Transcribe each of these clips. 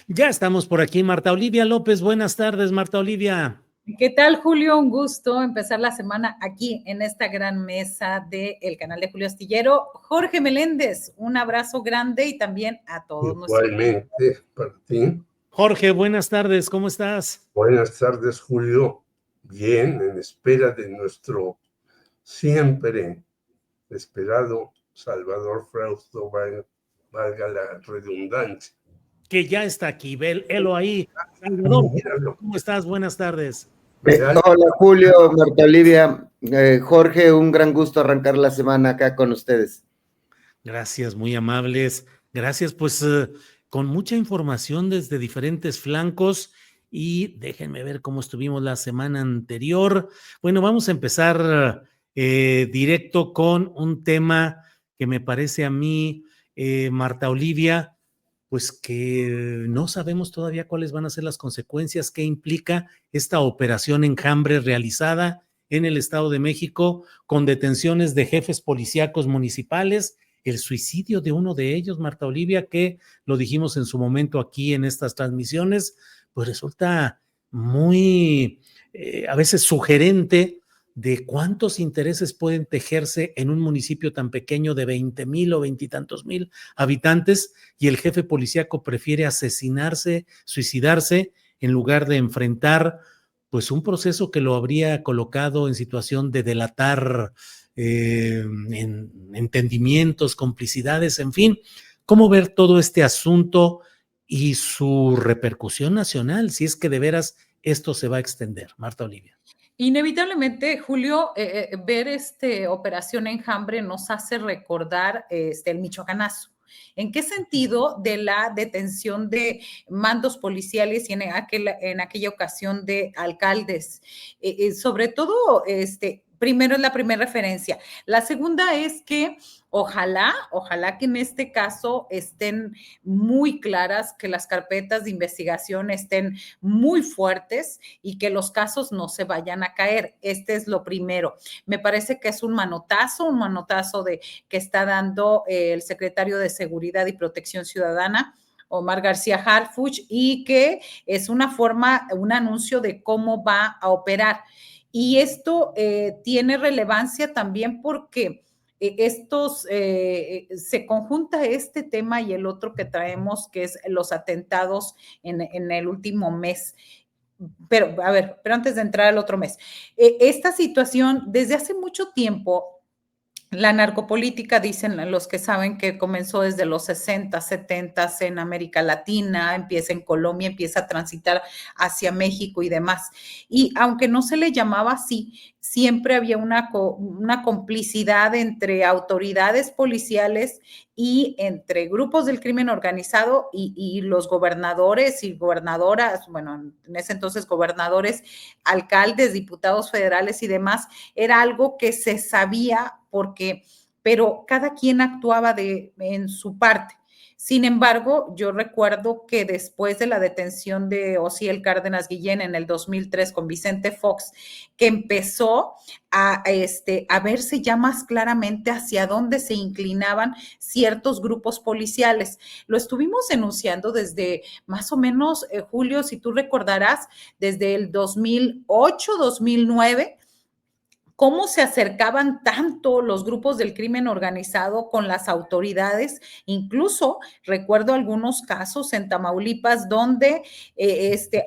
Ya estamos por aquí, Marta Olivia López. Buenas tardes, Marta Olivia. ¿Qué tal, Julio? Un gusto empezar la semana aquí en esta gran mesa del canal de Julio Astillero. Jorge Meléndez, un abrazo grande y también a todos nuestros. Igualmente, para ti. Jorge, buenas tardes, ¿cómo estás? Buenas tardes, Julio. Bien, en espera de nuestro siempre esperado Salvador Frausto, valga la redundancia. Que ya está aquí, velo ahí. Salvador, Míralo. ¿cómo estás? Buenas tardes. Hola Julio, Marta Olivia, Jorge, un gran gusto arrancar la semana acá con ustedes. Gracias, muy amables. Gracias, pues con mucha información desde diferentes flancos y déjenme ver cómo estuvimos la semana anterior. Bueno, vamos a empezar directo con un tema que me parece a mí, Marta Olivia, pues que no sabemos todavía cuáles van a ser las consecuencias que implica esta operación Enjambre realizada en el Estado de México con detenciones de jefes policíacos municipales, el suicidio de uno de ellos, Marta Olivia, que lo dijimos en su momento aquí en estas transmisiones, pues resulta muy a veces sugerente de cuántos intereses pueden tejerse en un municipio tan pequeño de 20,000 o 20 y tantos mil habitantes y el jefe policíaco prefiere asesinarse, suicidarse, en lugar de enfrentar pues un proceso que lo habría colocado en situación de delatar en entendimientos, complicidades, en fin. ¿Cómo ver todo este asunto y su repercusión nacional, si es que de veras esto se va a extender? Marta Olivia. Inevitablemente, Julio, ver Operación Enjambre nos hace recordar el michoacanazo. ¿En qué sentido? De la detención de mandos policiales y en aquella ocasión de alcaldes. Sobre todo, primero es la primera referencia. La segunda es que ojalá que en este caso estén muy claras, que las carpetas de investigación estén muy fuertes y que los casos no se vayan a caer. Este es lo primero. Me parece que es un manotazo que está dando el secretario de Seguridad y Protección Ciudadana, Omar García Harfuch, y que es un anuncio de cómo va a operar. Y esto tiene relevancia también porque se conjunta este tema y el otro que traemos, que es los atentados en el último mes. Pero antes de entrar al otro mes, esta situación desde hace mucho tiempo, la narcopolítica, dicen los que saben, que comenzó desde los 60, 70 en América Latina, empieza en Colombia, empieza a transitar hacia México y demás. Y aunque no se le llamaba así, siempre había una complicidad entre autoridades policiales y entre grupos del crimen organizado y los gobernadores y gobernadoras, bueno, en ese entonces gobernadores, alcaldes, diputados federales y demás. Era algo que se sabía pero cada quien actuaba en su parte. Sin embargo, yo recuerdo que después de la detención de Osiel Cárdenas Guillén en el 2003 con Vicente Fox, que empezó a verse ya más claramente hacia dónde se inclinaban ciertos grupos policiales. Lo estuvimos denunciando desde más o menos, Julio, si tú recordarás, desde el 2008, 2009, cómo se acercaban tanto los grupos del crimen organizado con las autoridades. Incluso recuerdo algunos casos en Tamaulipas donde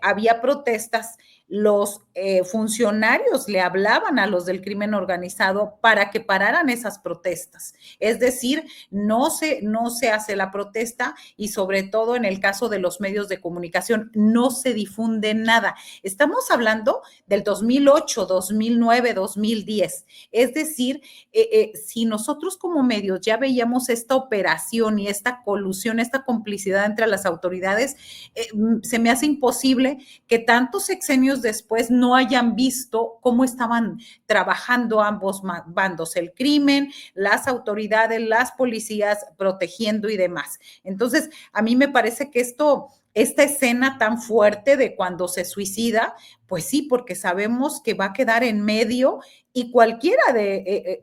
había protestas. Los funcionarios le hablaban a los del crimen organizado para que pararan esas protestas. Es decir, no se hace la protesta y sobre todo en el caso de los medios de comunicación no se difunde nada. Estamos hablando del 2008, 2009, 2010. Es decir, si nosotros como medios ya veíamos esta operación y esta colusión, esta complicidad entre las autoridades, se me hace imposible que tantos sexenios después no hayan visto cómo estaban trabajando ambos bandos, el crimen, las autoridades, las policías protegiendo y demás. Entonces, a mí me parece que esta escena tan fuerte de cuando se suicida, pues sí, porque sabemos que va a quedar en medio y cualquiera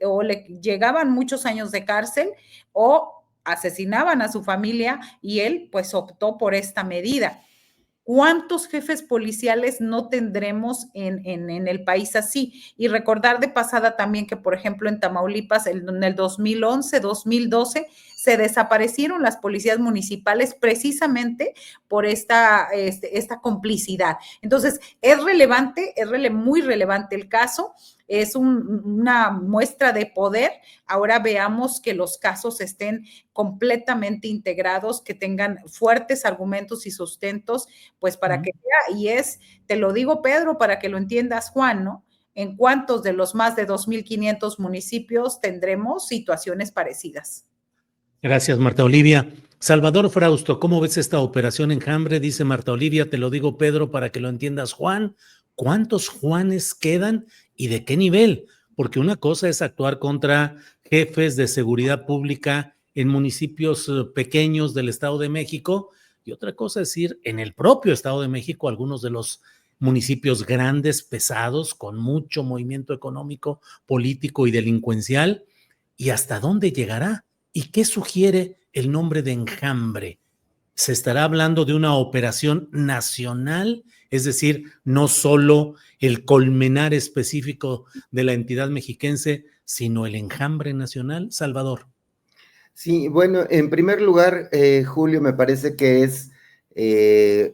o le llegaban muchos años de cárcel o asesinaban a su familia y él pues optó por esta medida. ¿Cuántos jefes policiales no tendremos en el país así? Y recordar de pasada también que, por ejemplo, en Tamaulipas, en el 2011, 2012, se desaparecieron las policías municipales precisamente por esta complicidad. Entonces, es relevante, muy relevante el caso, es una muestra de poder. Ahora veamos que los casos estén completamente integrados, que tengan fuertes argumentos y sustentos, pues para que sea, y te lo digo, Pedro, para que lo entiendas, Juan, ¿no? ¿En cuántos de los más de 2,500 municipios tendremos situaciones parecidas? Gracias, Marta Olivia. Salvador Frausto, ¿cómo ves esta operación Enjambre? Dice Marta Olivia, te lo digo, Pedro, para que lo entiendas, Juan. ¿Cuántos Juanes quedan y de qué nivel? Porque una cosa es actuar contra jefes de seguridad pública en municipios pequeños del Estado de México y otra cosa es ir en el propio Estado de México, algunos de los municipios grandes, pesados, con mucho movimiento económico, político y delincuencial. ¿Y hasta dónde llegará? ¿Y qué sugiere el nombre de Enjambre? ¿Se estará hablando de una operación nacional? Es decir, no solo el colmenar específico de la entidad mexiquense, sino el enjambre nacional, Salvador. Sí, bueno, en primer lugar, Julio, me parece que es el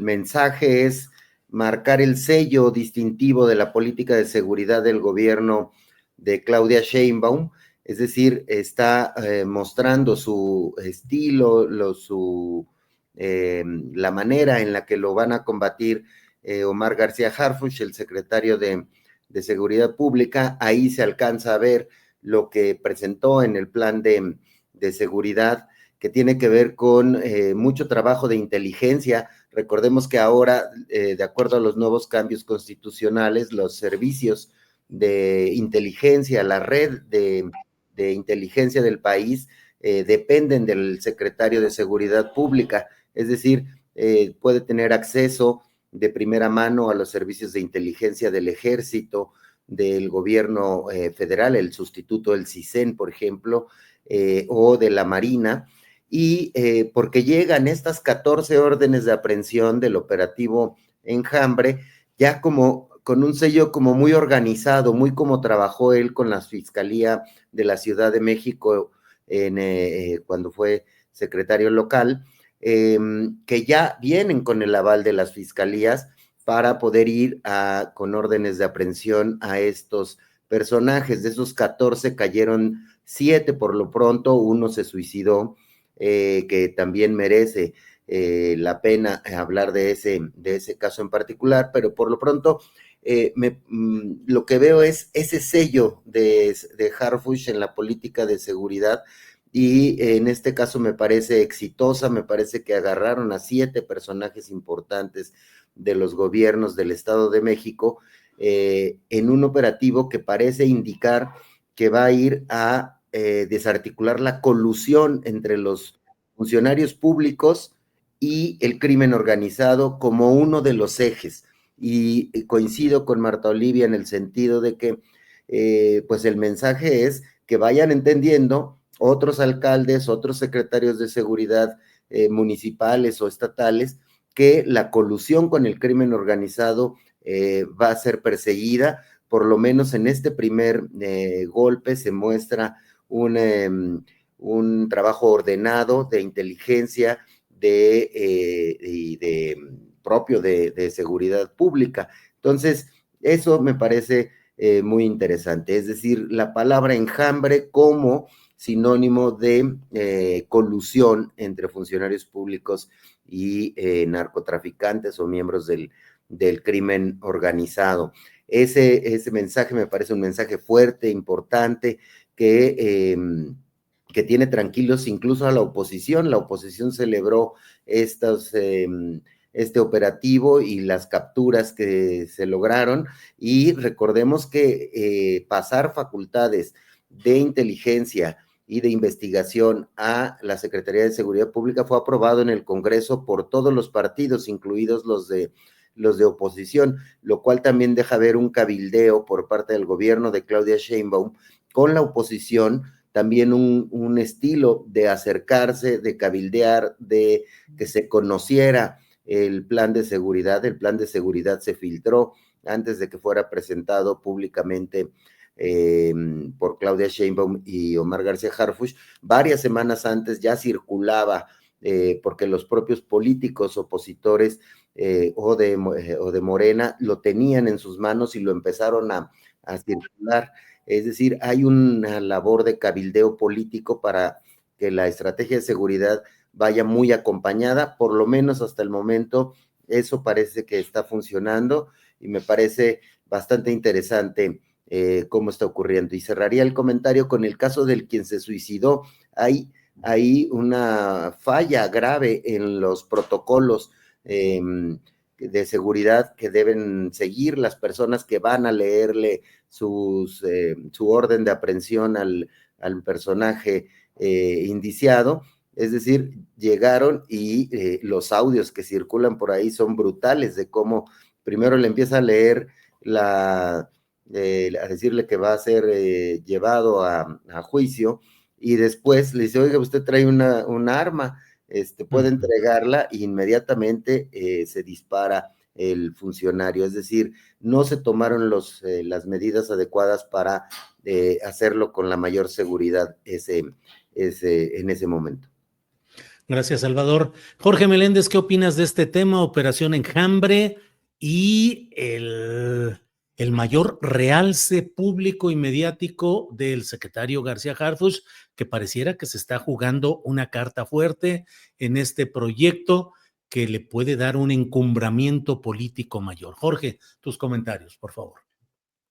mensaje es marcar el sello distintivo de la política de seguridad del gobierno de Claudia Sheinbaum, es decir, está mostrando su estilo, la manera en la que lo van a combatir Omar García Harfuch, el secretario de Seguridad Pública. Ahí se alcanza a ver lo que presentó en el plan de seguridad, que tiene que ver con mucho trabajo de inteligencia. Recordemos que ahora, de acuerdo a los nuevos cambios constitucionales, los servicios de inteligencia, la red de inteligencia del país, dependen del secretario de Seguridad Pública, es decir, puede tener acceso de primera mano a los servicios de inteligencia del Ejército, del gobierno federal, el sustituto del CISEN, por ejemplo, o de la Marina, y porque llegan estas 14 órdenes de aprehensión del operativo Enjambre, ya como con un sello como muy organizado, muy como trabajó él con la Fiscalía de la Ciudad de México cuando fue secretario local, que ya vienen con el aval de las fiscalías para poder ir con órdenes de aprehensión a estos personajes. De esos 14 cayeron 7 por lo pronto, uno se suicidó, que también merece la pena hablar de ese caso en particular, pero por lo pronto lo que veo es ese sello de Harfuch en la política de seguridad, y en este caso me parece exitosa. Me parece que agarraron a 7 personajes importantes de los gobiernos del Estado de México en un operativo que parece indicar que va a ir a desarticular la colusión entre los funcionarios públicos y el crimen organizado como uno de los ejes. Y coincido con Marta Olivia en el sentido de que pues el mensaje es que vayan entendiendo otros alcaldes, otros secretarios de seguridad municipales o estatales, que la colusión con el crimen organizado va a ser perseguida. Por lo menos en este primer golpe se muestra un trabajo ordenado de inteligencia propio de seguridad pública. Entonces, eso me parece muy interesante. Es decir, la palabra enjambre como sinónimo de colusión entre funcionarios públicos y narcotraficantes o miembros del crimen organizado. Ese mensaje me parece un mensaje fuerte, importante, que tiene tranquilos incluso a la oposición. La oposición celebró este operativo y las capturas que se lograron, y recordemos que pasar facultades de inteligencia y de investigación a la Secretaría de Seguridad Pública fue aprobado en el Congreso por todos los partidos, incluidos los de oposición, lo cual también deja ver un cabildeo por parte del gobierno de Claudia Sheinbaum con la oposición también un estilo de acercarse, de cabildear, de que se conociera el plan de seguridad. El plan de seguridad se filtró antes de que fuera presentado públicamente por Claudia Sheinbaum y Omar García Harfuch. Varias semanas antes ya circulaba, porque los propios políticos opositores o de Morena lo tenían en sus manos y lo empezaron a circular. Es decir, hay una labor de cabildeo político para que la estrategia de seguridad vaya muy acompañada. Por lo menos hasta el momento eso parece que está funcionando y me parece bastante interesante cómo está ocurriendo. Y cerraría el comentario con el caso del quien se suicidó. Hay una falla grave en los protocolos de seguridad que deben seguir las personas que van a leerle su orden de aprehensión al personaje indiciado. Es decir, llegaron y los audios que circulan por ahí son brutales, de cómo primero le empieza a leer a decirle que va a ser llevado a juicio, y después le dice, oiga, usted trae una arma, puede entregarla, e inmediatamente se dispara el funcionario. Es decir, no se tomaron las medidas adecuadas para hacerlo con la mayor seguridad en ese momento. Gracias, Salvador. Jorge Meléndez, ¿qué opinas de este tema, Operación Enjambre, y el mayor realce público y mediático del secretario García Harfuch, que pareciera que se está jugando una carta fuerte en este proyecto que le puede dar un encumbramiento político mayor? Jorge, tus comentarios, por favor.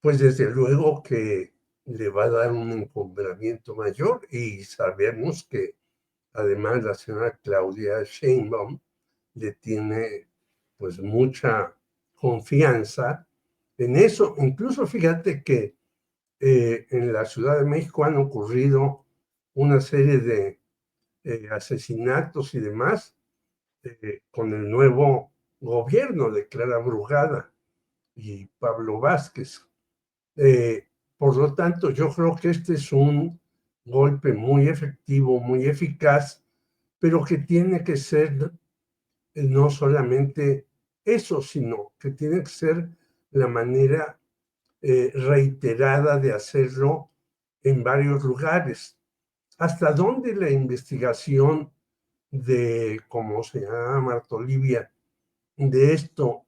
Pues desde luego que le va a dar un encumbramiento mayor, y sabemos que además la señora Claudia Sheinbaum le tiene pues mucha confianza en eso. Incluso fíjate que en la Ciudad de México han ocurrido una serie de asesinatos y demás con el nuevo gobierno de Clara Brugada y Pablo Vázquez. Por lo tanto, yo creo que este es un golpe muy efectivo, muy eficaz, pero que tiene que ser no solamente eso, sino que tiene que ser la manera reiterada de hacerlo en varios lugares. ¿Hasta dónde la investigación de, como se llama Marta Olivia, de esto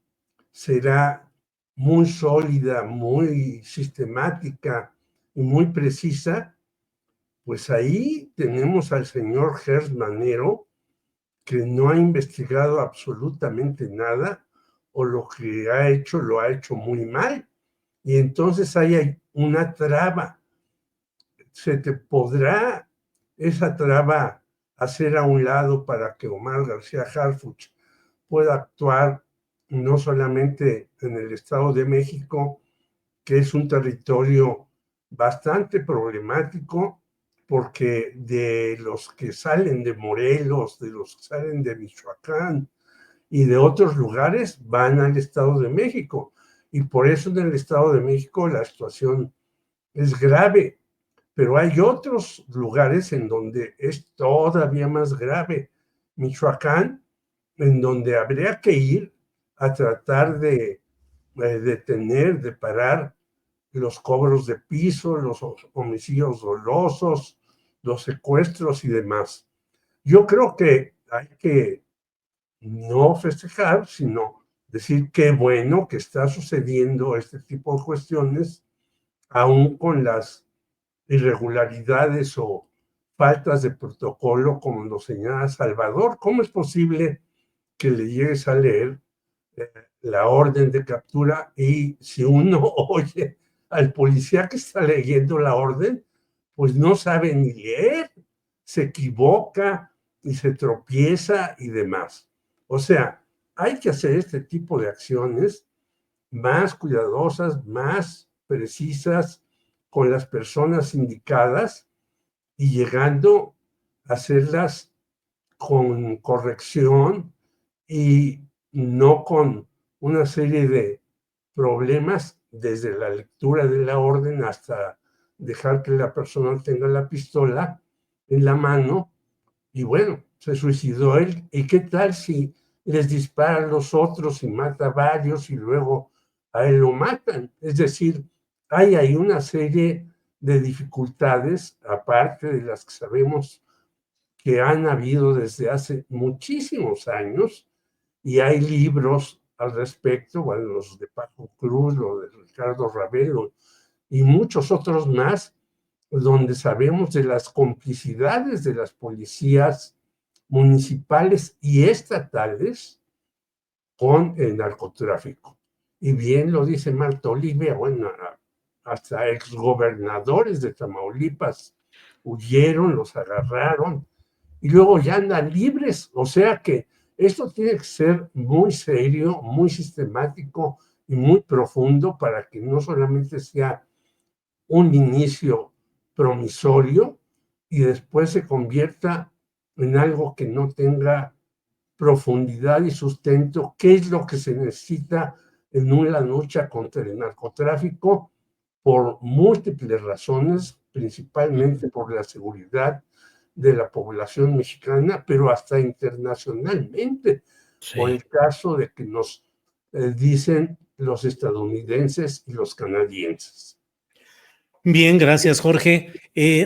será muy sólida, muy sistemática y muy precisa? Pues ahí tenemos al señor Gers Manero, que no ha investigado absolutamente nada, o lo que ha hecho lo ha hecho muy mal, y entonces ahí hay una traba. ¿Se te podrá esa traba hacer a un lado para que Omar García Harfuch pueda actuar no solamente en el Estado de México, que es un territorio bastante problemático, porque de los que salen de Morelos, de los que salen de Michoacán y de otros lugares, van al Estado de México? Y por eso en el Estado de México la situación es grave, pero hay otros lugares en donde es todavía más grave. Michoacán, en donde habría que ir a tratar de detener, de parar los cobros de piso, los homicidios dolosos, los secuestros y demás. Yo creo que hay que no festejar, sino decir qué bueno que está sucediendo este tipo de cuestiones, aún con las irregularidades o faltas de protocolo, como lo señala Salvador. ¿Cómo es posible que le llegues a leer la orden de captura, y si uno oye al policía que está leyendo la orden, pues no sabe ni leer, se equivoca y se tropieza y demás? O sea, hay que hacer este tipo de acciones más cuidadosas, más precisas, con las personas indicadas, y llegando a hacerlas con corrección y no con una serie de problemas desde la lectura de la orden hasta dejar que la persona tenga la pistola en la mano y bueno, se suicidó él. ¿Y qué tal si les dispara a los otros y mata a varios y luego a él lo matan? Es decir, hay ahí una serie de dificultades, aparte de las que sabemos que han habido desde hace muchísimos años, y hay libros al respecto, bueno, los de Paco Cruz, los de Ricardo Ravelo y muchos otros más, donde sabemos de las complicidades de las policías municipales y estatales con el narcotráfico. Y bien lo dice Marta Olivia, bueno, hasta exgobernadores de Tamaulipas huyeron, los agarraron y luego ya andan libres. O sea que esto tiene que ser muy serio, muy sistemático y muy profundo para que no solamente sea un inicio promisorio y después se convierta en algo que no tenga profundidad y sustento, qué es lo que se necesita en una lucha contra el narcotráfico por múltiples razones, principalmente por la seguridad de la población mexicana, pero hasta internacionalmente, por el caso de que nos dicen los estadounidenses y los canadienses. Bien, gracias, Jorge.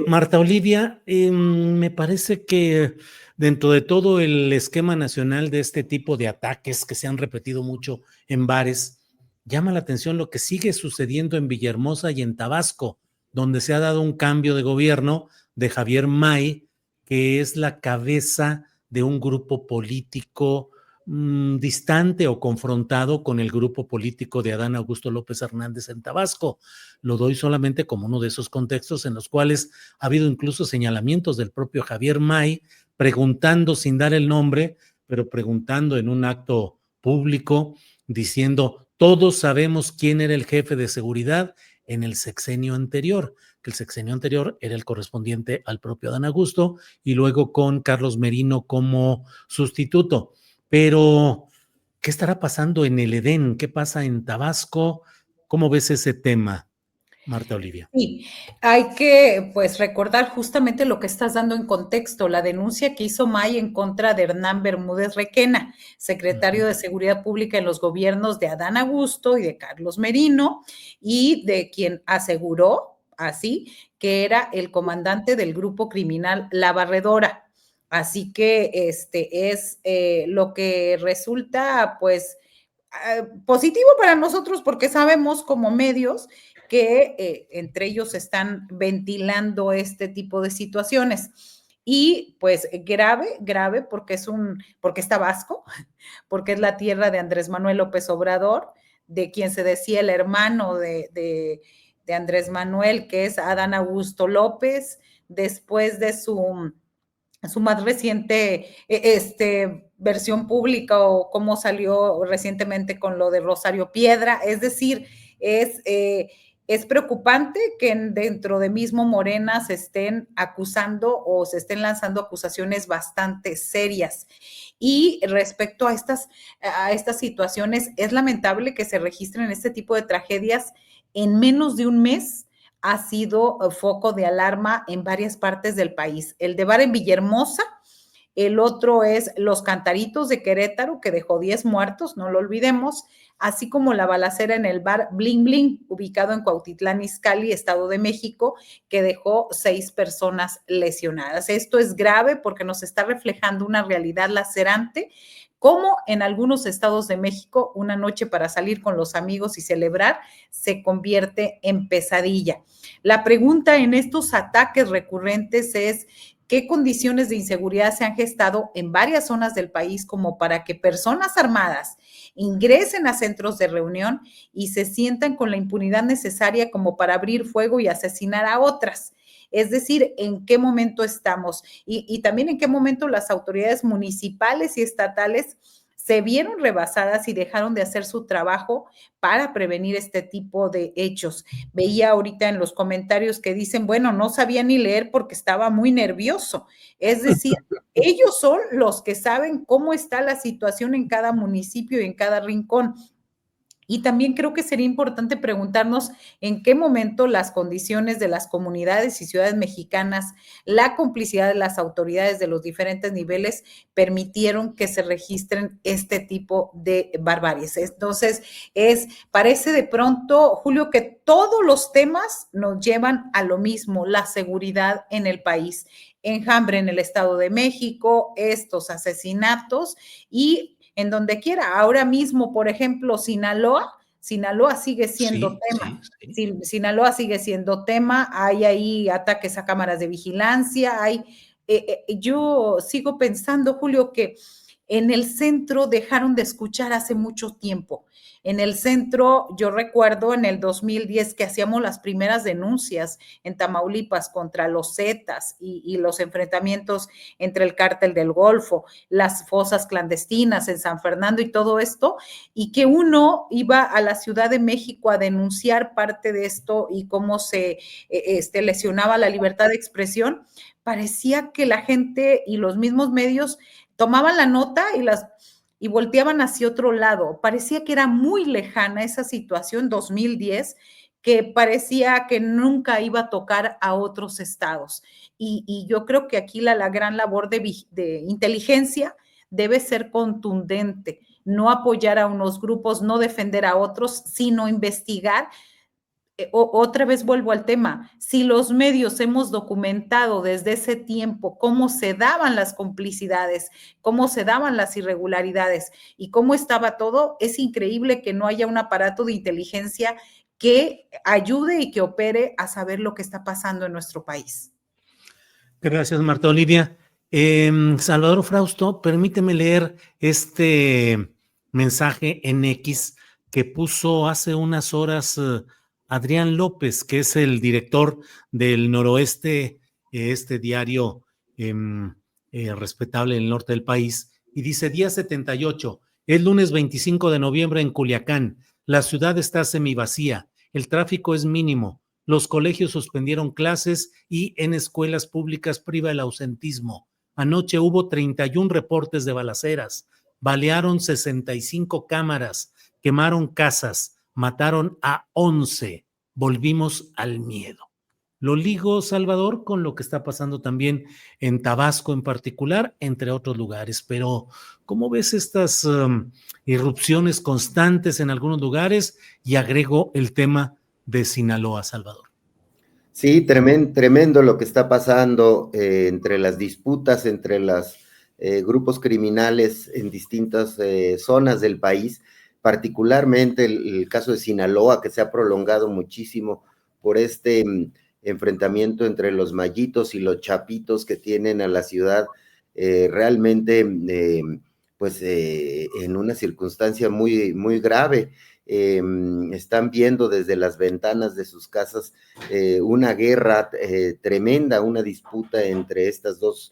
Marta Olivia, me parece que dentro de todo el esquema nacional de este tipo de ataques que se han repetido mucho en bares, llama la atención lo que sigue sucediendo en Villahermosa y en Tabasco, donde se ha dado un cambio de gobierno de Javier May, que es la cabeza de un grupo político distante o confrontado con el grupo político de Adán Augusto López Hernández en Tabasco. Lo doy solamente como uno de esos contextos en los cuales ha habido incluso señalamientos del propio Javier May preguntando sin dar el nombre, pero preguntando en un acto público, diciendo, todos sabemos quién era el jefe de seguridad en el sexenio anterior, que el sexenio anterior era el correspondiente al propio Adán Augusto y luego con Carlos Merino como sustituto. Pero, ¿qué estará pasando en el Edén? ¿Qué pasa en Tabasco? ¿Cómo ves ese tema, Marta Olivia? Sí, hay que pues recordar justamente lo que estás dando en contexto, la denuncia que hizo May en contra de Hernán Bermúdez Requena, secretario de Seguridad Pública en los gobiernos de Adán Augusto y de Carlos Merino, y de quien aseguró así que era el comandante del grupo criminal La Barredora. Así que es lo que resulta pues positivo para nosotros porque sabemos como medios que entre ellos están ventilando este tipo de situaciones. Y pues grave porque es Tabasco, porque es la tierra de Andrés Manuel López Obrador, de quien se decía el hermano de Andrés Manuel, que es Adán Augusto López, después de su más reciente versión pública o cómo salió recientemente con lo de Rosario Piedra. Es decir, es preocupante que dentro de mismo Morena se estén acusando o se estén lanzando acusaciones bastante serias. Y respecto a estas situaciones, es lamentable que se registren este tipo de tragedias en menos de un mes. Ha sido foco de alarma en varias partes del país. El de bar en Villahermosa, el otro es Los Cantaritos de Querétaro, que dejó 10 muertos, no lo olvidemos, así como la balacera en el bar Bling Bling, ubicado en Cuautitlán Izcalli, Estado de México, que dejó 6 personas lesionadas. Esto es grave porque nos está reflejando una realidad lacerante, como en algunos estados de México, una noche para salir con los amigos y celebrar se convierte en pesadilla. La pregunta en estos ataques recurrentes es, ¿qué condiciones de inseguridad se han gestado en varias zonas del país como para que personas armadas ingresen a centros de reunión y se sientan con la impunidad necesaria como para abrir fuego y asesinar a otras? Es decir, ¿en qué momento estamos? Y también en qué momento las autoridades municipales y estatales se vieron rebasadas y dejaron de hacer su trabajo para prevenir este tipo de hechos. Veía ahorita en los comentarios que dicen, bueno, no sabía ni leer porque estaba muy nervioso. Es decir, ellos son los que saben cómo está la situación en cada municipio y en cada rincón. Y también creo que sería importante preguntarnos en qué momento las condiciones de las comunidades y ciudades mexicanas, la complicidad de las autoridades de los diferentes niveles permitieron que se registren este tipo de barbaries. Entonces, parece de pronto, Julio, que todos los temas nos llevan a lo mismo, la seguridad en el país. Enjambre en el Estado de México, estos asesinatos y en donde quiera. Ahora mismo, por ejemplo, Sinaloa sigue siendo tema. Sinaloa sigue siendo tema, hay ahí ataques a cámaras de vigilancia, yo sigo pensando, Julio, que en el centro dejaron de escuchar hace mucho tiempo. En el centro, yo recuerdo en el 2010 que hacíamos las primeras denuncias en Tamaulipas contra los Zetas y los enfrentamientos entre el cártel del Golfo, las fosas clandestinas en San Fernando y todo esto, y que uno iba a la Ciudad de México a denunciar parte de esto y cómo se lesionaba la libertad de expresión. Parecía que la gente y los mismos medios tomaban la nota y volteaban hacia otro lado. Parecía que era muy lejana esa situación, 2010, que parecía que nunca iba a tocar a otros estados. Y yo creo que aquí la gran labor de inteligencia debe ser contundente, no apoyar a unos grupos, no defender a otros, sino investigar. Otra vez vuelvo al tema, si los medios hemos documentado desde ese tiempo cómo se daban las complicidades, cómo se daban las irregularidades y cómo estaba todo, es increíble que no haya un aparato de inteligencia que ayude y que opere a saber lo que está pasando en nuestro país. Gracias, Marta Olivia. Salvador Frausto, permíteme leer este mensaje en X que puso hace unas horas Adrián López, que es el director del Noroeste, este diario respetable en el norte del país, y dice: día 78, es lunes 25 de noviembre en Culiacán, la ciudad está semivacía, el tráfico es mínimo, los colegios suspendieron clases y en escuelas públicas priva el ausentismo. Anoche hubo 31 reportes de balaceras, balearon 65 cámaras, quemaron casas, mataron a 11. Volvimos al miedo. Lo ligo, Salvador, con lo que está pasando también en Tabasco en particular, entre otros lugares. Pero, ¿cómo ves estas irrupciones constantes en algunos lugares? Y agrego el tema de Sinaloa, Salvador. Sí, tremendo lo que está pasando entre las disputas entre los grupos criminales en distintas zonas del país, particularmente el caso de Sinaloa, que se ha prolongado muchísimo por este enfrentamiento entre los mayitos y los chapitos que tienen a la ciudad realmente en una circunstancia muy, muy grave. Están viendo desde las ventanas de sus casas una guerra tremenda, una disputa entre estas dos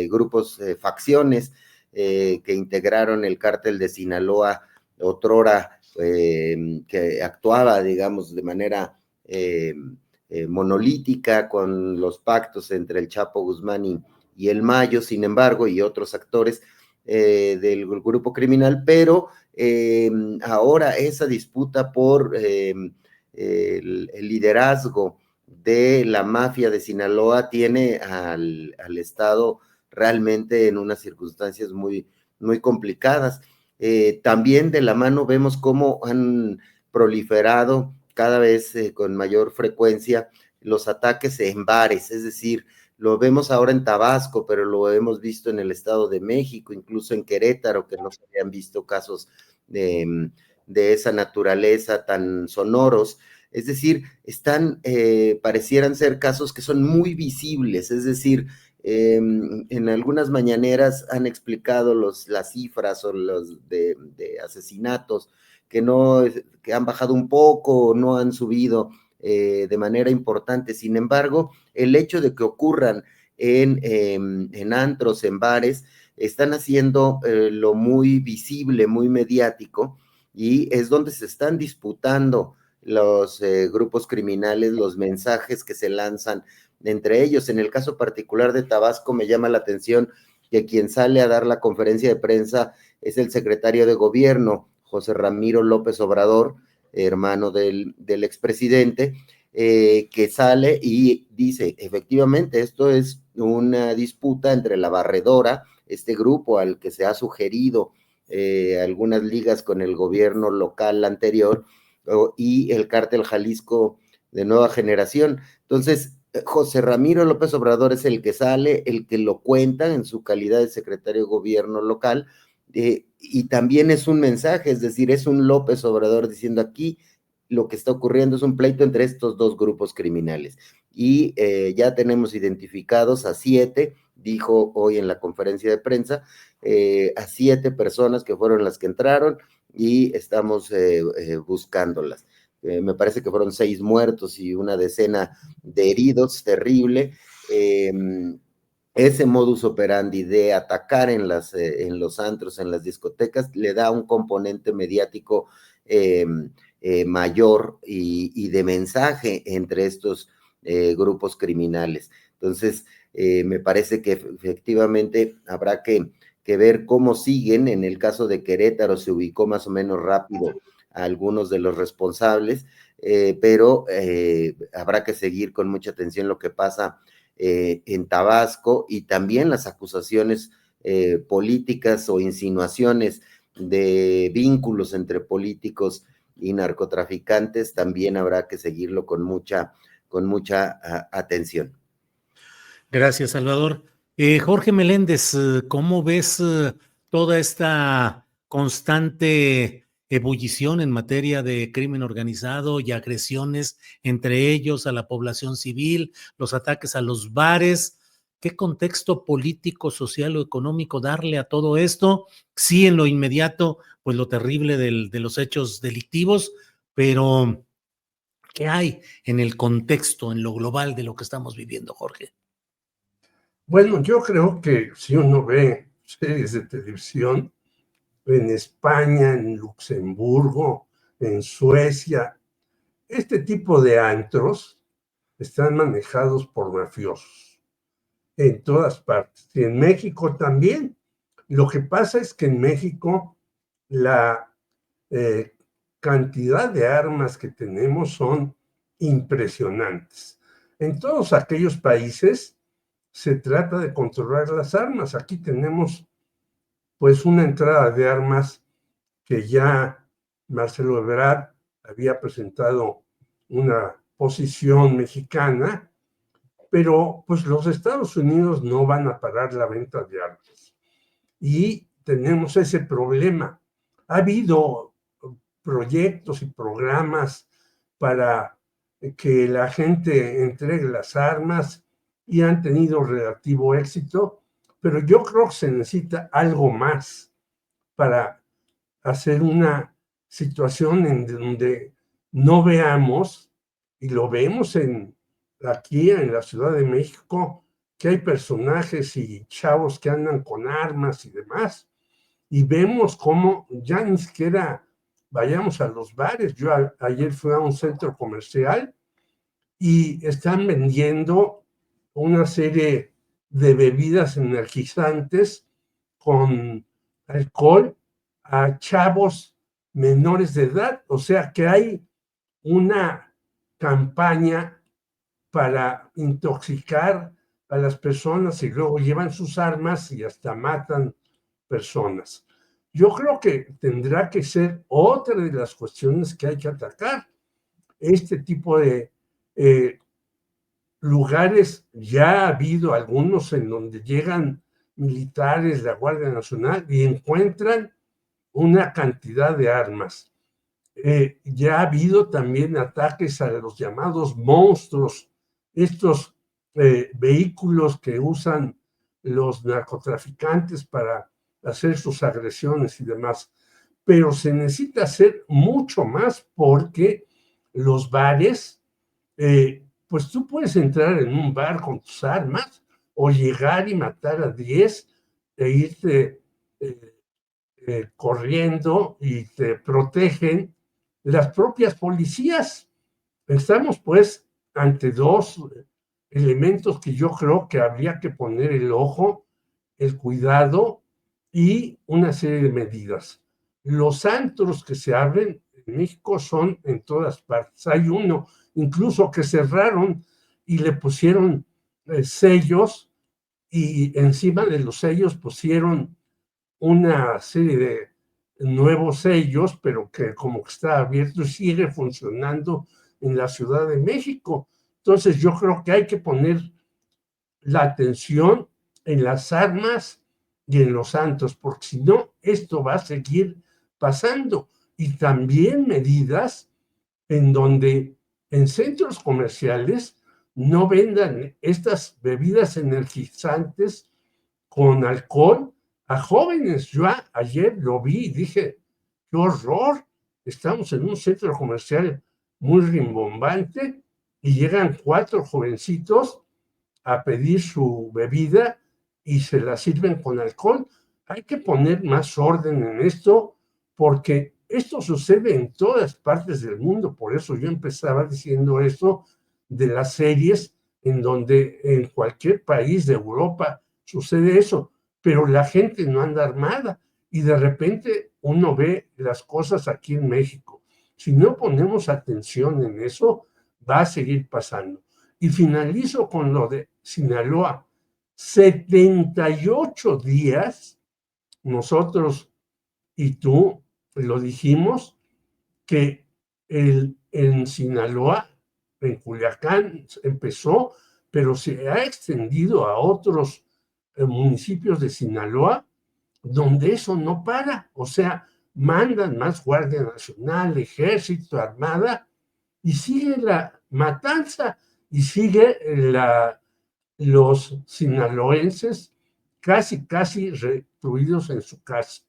grupos, facciones que integraron el cártel de Sinaloa, otrora que actuaba, digamos, de manera monolítica con los pactos entre el Chapo Guzmán y el Mayo, sin embargo, y otros actores del grupo criminal, pero ahora esa disputa por el liderazgo de la mafia de Sinaloa tiene al Estado realmente en unas circunstancias muy, muy complicadas. También de la mano vemos cómo han proliferado cada vez con mayor frecuencia los ataques en bares, es decir, lo vemos ahora en Tabasco, pero lo hemos visto en el Estado de México, incluso en Querétaro, que no se habían visto casos de esa naturaleza tan sonoros. Es decir, parecieran ser casos que son muy visibles, es decir, en algunas mañaneras han explicado las cifras o los de asesinatos que han bajado un poco, no han subido de manera importante. Sin embargo, el hecho de que ocurran en antros, en bares, están haciendo lo muy visible, muy mediático, y es donde se están disputando los grupos criminales, los mensajes que se lanzan entre ellos. En el caso particular de Tabasco, me llama la atención que quien sale a dar la conferencia de prensa es el secretario de gobierno, José Ramiro López Obrador, hermano del expresidente, que sale y dice, efectivamente, esto es una disputa entre la Barredora, este grupo al que se ha sugerido algunas ligas con el gobierno local anterior, y el Cártel Jalisco de Nueva Generación. Entonces, José Ramiro López Obrador es el que sale, el que lo cuenta en su calidad de secretario de gobierno local, y también es un mensaje, es decir, es un López Obrador diciendo aquí lo que está ocurriendo es un pleito entre estos dos grupos criminales, y ya tenemos identificados a 7, dijo hoy en la conferencia de prensa, a 7 personas que fueron las que entraron, y estamos buscándolas. Me parece que fueron 6 muertos y una decena de heridos, terrible. Ese modus operandi de atacar en los antros, en las discotecas, le da un componente mediático mayor y de mensaje entre estos grupos criminales. Entonces, me parece que efectivamente habrá que ver cómo siguen. En el caso de Querétaro se ubicó más o menos rápido a algunos de los responsables, pero habrá que seguir con mucha atención lo que pasa en Tabasco, y también las acusaciones políticas o insinuaciones de vínculos entre políticos y narcotraficantes, también habrá que seguirlo con mucha atención. Gracias, Salvador. Jorge Meléndez, ¿cómo ves toda esta constante ebullición en materia de crimen organizado y agresiones entre ellos a la población civil, los ataques a los bares? ¿Qué contexto político, social o económico darle a todo esto? Sí, en lo inmediato, pues lo terrible de los hechos delictivos, pero ¿qué hay en el contexto, en lo global de lo que estamos viviendo, Jorge? Bueno, yo creo que si uno ve series de televisión en España, en Luxemburgo, en Suecia, este tipo de antros están manejados por mafiosos en todas partes. Y en México también. Lo que pasa es que en México la cantidad de armas que tenemos son impresionantes. En todos aquellos países se trata de controlar las armas. Aquí tenemos pues una entrada de armas que ya Marcelo Ebrard había presentado una posición mexicana, pero pues los Estados Unidos no van a parar la venta de armas. Y tenemos ese problema. Ha habido proyectos y programas para que la gente entregue las armas y han tenido relativo éxito, pero yo creo que se necesita algo más para hacer una situación en donde no veamos, y lo vemos aquí en la Ciudad de México, que hay personajes y chavos que andan con armas y demás, y vemos cómo ya ni siquiera vayamos a los bares. Yo ayer fui a un centro comercial y están vendiendo una serie de bebidas energizantes con alcohol a chavos menores de edad. O sea que hay una campaña para intoxicar a las personas y luego llevan sus armas y hasta matan personas. Yo creo que tendrá que ser otra de las cuestiones que hay que atacar. Este tipo de lugares, ya ha habido algunos en donde llegan militares, la Guardia Nacional, y encuentran una cantidad de armas. Ya ha habido también ataques a los llamados monstruos, estos vehículos que usan los narcotraficantes para hacer sus agresiones y demás. Pero se necesita hacer mucho más, porque los bares, pues tú puedes entrar en un bar con tus armas o llegar y matar a 10 e irte corriendo, y te protegen las propias policías. Estamos pues ante dos elementos que yo creo que habría que poner el ojo, el cuidado y una serie de medidas. Los antros que se abren en México son en todas partes. Hay uno incluso que cerraron y le pusieron sellos, y encima de los sellos pusieron una serie de nuevos sellos, pero que como que está abierto y sigue funcionando en la Ciudad de México. Entonces yo creo que hay que poner la atención en las armas y en los santos, porque si no, esto va a seguir pasando. Y también medidas en donde en centros comerciales no vendan estas bebidas energizantes con alcohol a jóvenes. Yo ayer lo vi y dije, qué horror, estamos en un centro comercial muy rimbombante y llegan 4 jovencitos a pedir su bebida y se la sirven con alcohol. Hay que poner más orden en esto, porque esto sucede en todas partes del mundo. Por eso yo empezaba diciendo eso de las series, en donde en cualquier país de Europa sucede eso, pero la gente no anda armada y de repente uno ve las cosas aquí en México. Si no ponemos atención en eso, va a seguir pasando. Y finalizo con lo de Sinaloa. 78 días, nosotros y tú lo dijimos, que en Sinaloa, en Culiacán empezó, pero se ha extendido a otros municipios de Sinaloa, donde eso no para. O sea, mandan más Guardia Nacional, Ejército, Armada, y sigue la matanza, y sigue los sinaloenses casi recluidos en su casa.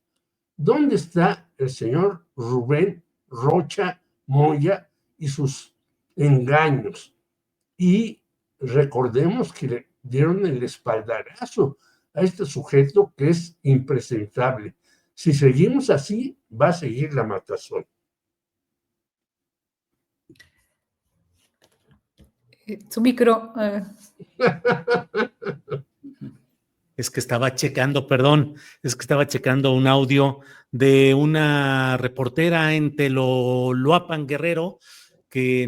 ¿Dónde está el señor Rubén Rocha Moya y sus engaños? Y recordemos que le dieron el espaldarazo a este sujeto que es impresentable. Si seguimos así, va a seguir la matazón. Su micro. Es que estaba checando, perdón, es que estaba checando un audio de una reportera en Teloloapan, Guerrero, que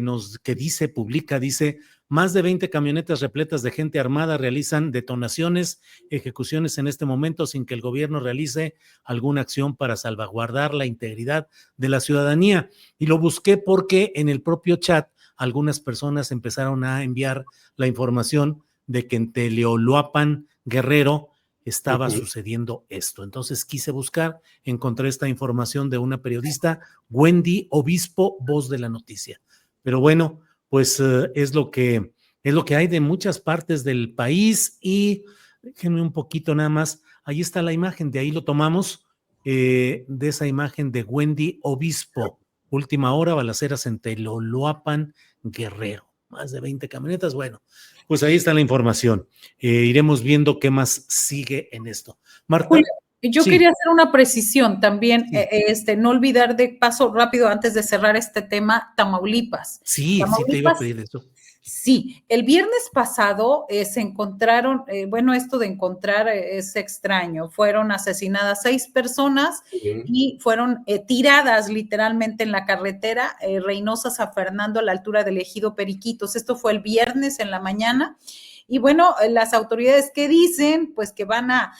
dice, más de 20 camionetas repletas de gente armada realizan detonaciones, ejecuciones en este momento sin que el gobierno realice alguna acción para salvaguardar la integridad de la ciudadanía. Y lo busqué porque en el propio chat algunas personas empezaron a enviar la información de que en Teloloapan, Guerrero, estaba sucediendo esto. Entonces quise buscar, encontré esta información de una periodista, Wendy Obispo, Voz de la Noticia. Pero bueno, pues es lo que hay de muchas partes del país. Y déjenme un poquito nada más, ahí está la imagen, de ahí lo tomamos, de esa imagen de Wendy Obispo, última hora, balaceras en Teloloapan, Guerrero, más de 20 camionetas. Bueno, pues ahí está la información. Iremos viendo qué más sigue en esto. Marta. Julio, yo quería hacer una precisión también, no olvidar de paso rápido antes de cerrar este tema, Tamaulipas. Sí, te iba a pedir eso. Sí, el viernes pasado se encontraron, esto de encontrar es extraño, fueron asesinadas 6 personas y fueron tiradas literalmente en la carretera Reynosa-San Fernando a la altura del ejido Periquitos. Esto fue el viernes en la mañana. Y bueno, las autoridades que dicen, pues que van a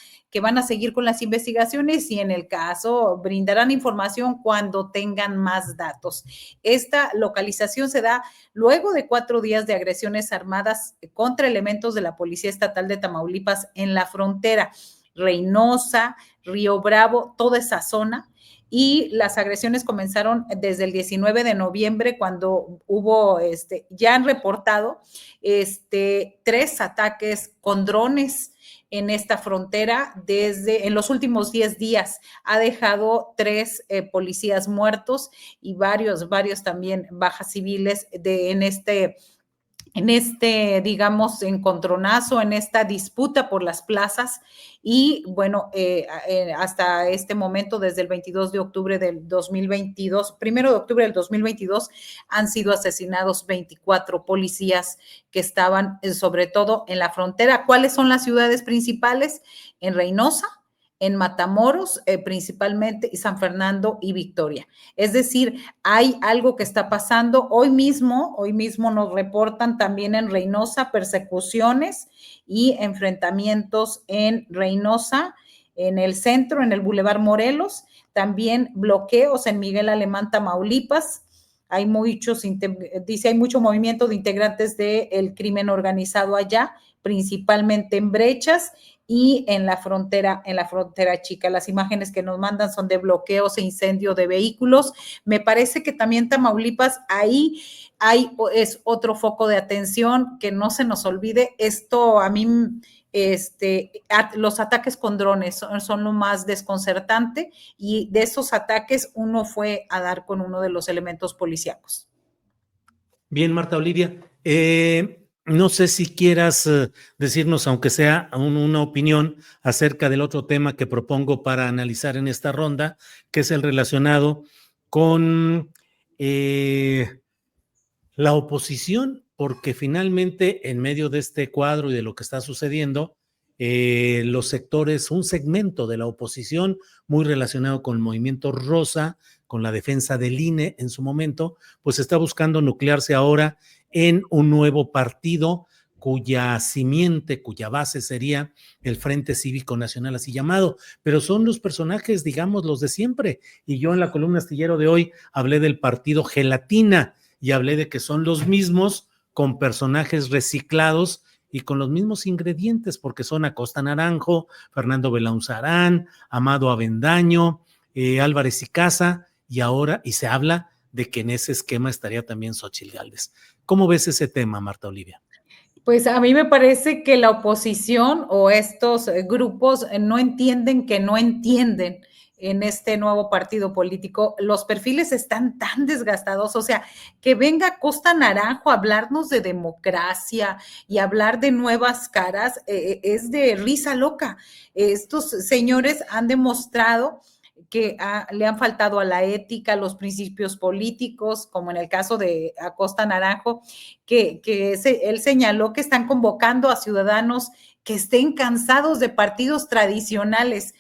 seguir con las investigaciones y en el caso brindarán información cuando tengan más datos. Esta localización se da luego de 4 días de agresiones armadas contra elementos de la Policía Estatal de Tamaulipas en la frontera, Reynosa, Río Bravo, toda esa zona. Y las agresiones comenzaron desde el 19 de noviembre, cuando hubo, ya han reportado 3 ataques con drones en esta frontera en los últimos 10 días. Ha dejado 3 policías muertos y varios también bajas civiles en este, digamos, encontronazo, en esta disputa por las plazas. Y bueno, hasta este momento, desde el 22 de octubre del 2022, 1 de octubre del 2022, han sido asesinados 24 policías que estaban sobre todo en la frontera. ¿Cuáles son las ciudades principales? En Reynosa, en Matamoros, principalmente, y San Fernando y Victoria. Es decir, hay algo que está pasando. Hoy mismo nos reportan también en Reynosa persecuciones y enfrentamientos en Reynosa, en el centro, en el Boulevard Morelos, también bloqueos en Miguel Alemán, Tamaulipas. Hay hay mucho movimiento de integrantes del crimen organizado allá, principalmente en Brechas y en la frontera chica. Las imágenes que nos mandan son de bloqueos e incendio de vehículos. Me parece que también Tamaulipas, ahí es otro foco de atención, que no se nos olvide. Esto a mí, los ataques con drones son lo más desconcertante, y de esos ataques uno fue a dar con uno de los elementos policíacos. Bien, Marta Olivia, no sé si quieras decirnos, aunque sea una opinión acerca del otro tema que propongo para analizar en esta ronda, que es el relacionado con la oposición, porque finalmente en medio de este cuadro y de lo que está sucediendo, los sectores, un segmento de la oposición muy relacionado con el movimiento rosa, con la defensa del INE en su momento, pues está buscando nuclearse ahora en un nuevo partido cuya simiente, cuya base sería el Frente Cívico Nacional, así llamado, pero son los personajes, digamos, los de siempre. Y yo en la columna astillero de hoy hablé del partido Gelatina y hablé de que son los mismos con personajes reciclados y con los mismos ingredientes, porque son Acosta Naranjo, Fernando Belaunzarán, Amado Avendaño, Álvarez y Casa, y se habla de que en ese esquema estaría también Xóchitl Gálvez. ¿Cómo ves ese tema, Marta Olivia? Pues a mí me parece que la oposición o estos grupos no entienden que no entienden en este nuevo partido político. Los perfiles están tan desgastados, o sea, que venga Acosta Naranjo a hablarnos de democracia y hablar de nuevas caras, es de risa loca. Estos señores han demostrado que le han faltado a la ética, a los principios políticos, como en el caso de Acosta Naranjo, que él señaló que están convocando a ciudadanos que estén cansados de partidos tradicionales.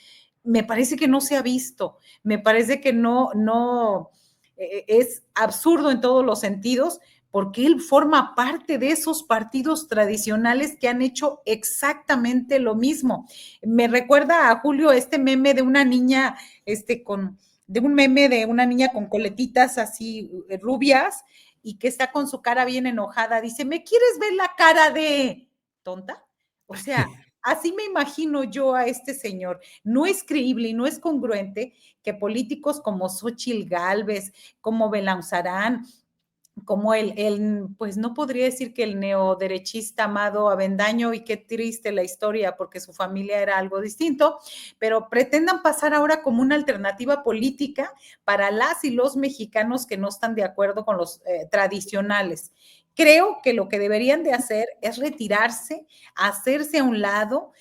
Me parece que no se ha visto, me parece que no es absurdo en todos los sentidos, porque él forma parte de esos partidos tradicionales que han hecho exactamente lo mismo. Me recuerda a Julio este meme de una niña, con coletitas así rubias y que está con su cara bien enojada. Dice, ¿me quieres ver la cara de tonta? O sea, así me imagino yo a este señor. No es creíble y no es congruente que políticos como Xóchitl Gálvez, como Belaunzarán, como pues no podría decir que el neoderechista Amado Avendaño, y qué triste la historia porque su familia era algo distinto, pero pretendan pasar ahora como una alternativa política para las y los mexicanos que no están de acuerdo con los tradicionales. Creo que lo que deberían de hacer es retirarse, hacerse a un lado,